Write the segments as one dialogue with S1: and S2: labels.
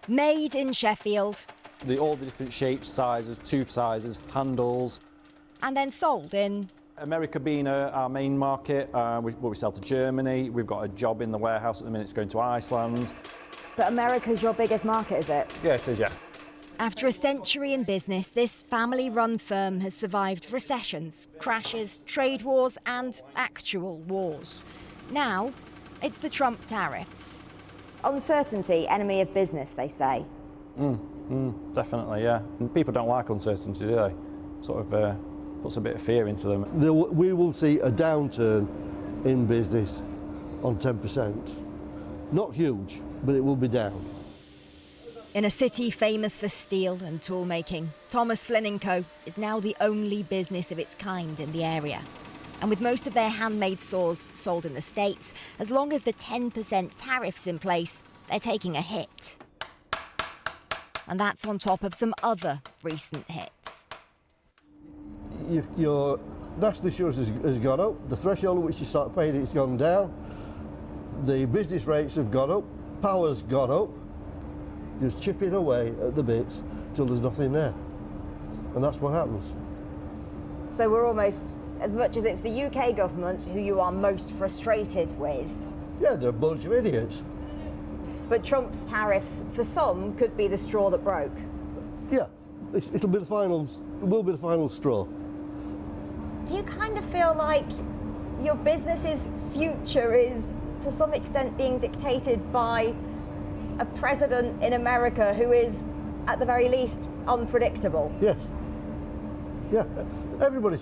S1: Made in Sheffield.
S2: All the different shapes, sizes, tooth sizes, handles.
S1: And then sold in...
S2: America being our main market, we sell to Germany. We've got a job in the warehouse at the minute, it's going to Iceland.
S1: But America's your biggest market, is it?
S2: Yeah, it is, yeah.
S1: After a century in business, this family-run firm has survived recessions, crashes, trade wars and actual wars. Now, it's the Trump tariffs. Uncertainty, enemy of business, they say.
S2: Definitely, yeah. And people don't like uncertainty, do they? Sort of puts a bit of fear into them.
S3: We will see a downturn in business on 10%. Not huge, but it will be down.
S1: In a city famous for steel and tool making, Thomas Flynn & Co. is now the only business of its kind in the area. And with most of their handmade saws sold in the States, as long as the 10% tariff's in place, they're taking a hit. And that's on top of some other recent hits.
S3: Your national insurance has gone up, the threshold at which you start paying it's gone down, the business rates have gone up, power's gone up, just chipping away at the bits till there's nothing there. And that's what happens.
S1: So we're almost, as much as it's the UK government who you are most frustrated with.
S3: Yeah, they're a bunch of idiots.
S1: But Trump's tariffs, for some, could be the straw that broke.
S3: Yeah, it will be the final straw.
S1: Do you kind of feel like your business's future is, to some extent, being dictated by a president in America who is, at the very least, unpredictable?
S3: Yes. Yeah, everybody,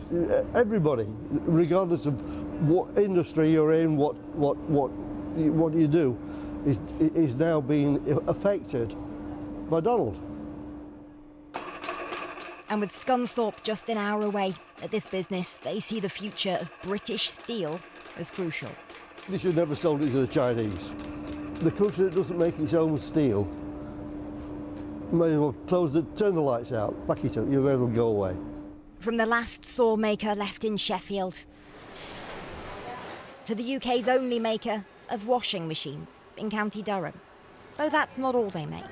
S3: regardless of what industry you're in, what you do, is now being affected by Donald.
S1: And with Scunthorpe just an hour away, at this business, they see the future of British steel as crucial.
S3: They should never have sold it to the Chinese. The country that doesn't make its own steel may as well turn the lights out, back it up, you may as well go away.
S1: From the last saw maker left in Sheffield to the UK's only maker of washing machines in County Durham, though that's not all they make.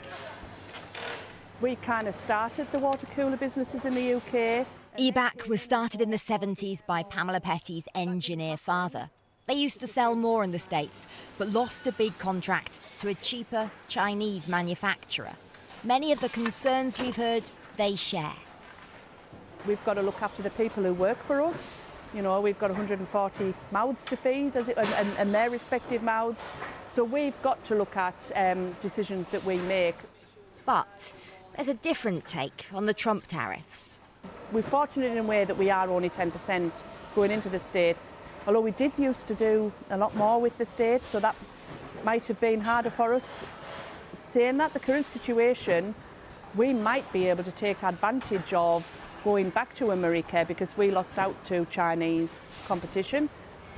S4: We kind of started the water cooler businesses in the UK.
S1: EBAC was started in the 70s by Pamela Petty's engineer father. They used to sell more in the States, but lost a big contract to a cheaper Chinese manufacturer. Many of the concerns we've heard, they share.
S4: We've got to look after the people who work for us. You know, we've got 140 mouths to feed and their respective mouths. So we've got to look at decisions that we make.
S1: But there's a different take on the Trump tariffs.
S4: We're fortunate in a way that we are only 10% going into the States, although we did used to do a lot more with the States, so that might have been harder for us. Saying that, the current situation, we might be able to take advantage of going back to America because we lost out to Chinese competition.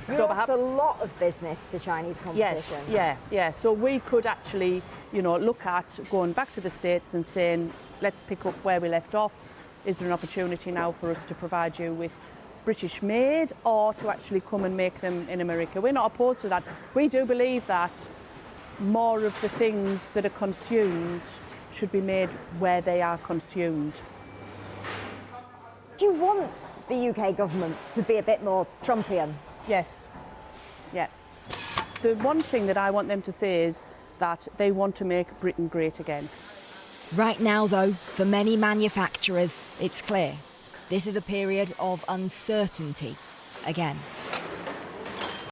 S1: You
S4: so
S1: lost
S4: perhaps
S1: a lot of business to Chinese competition.
S4: Yes, yeah. So we could actually, look at going back to the States and saying, let's pick up where we left off. Is there an opportunity now for us to provide you with British made or to actually come and make them in America? We're not opposed to that. We do believe that more of the things that are consumed should be made where they are consumed.
S1: Do you want the UK government to be a bit more Trumpian?
S4: Yes. Yeah. The one thing that I want them to say is that they want to make Britain great again.
S1: Right now, though, for many manufacturers, it's clear this is a period of uncertainty again.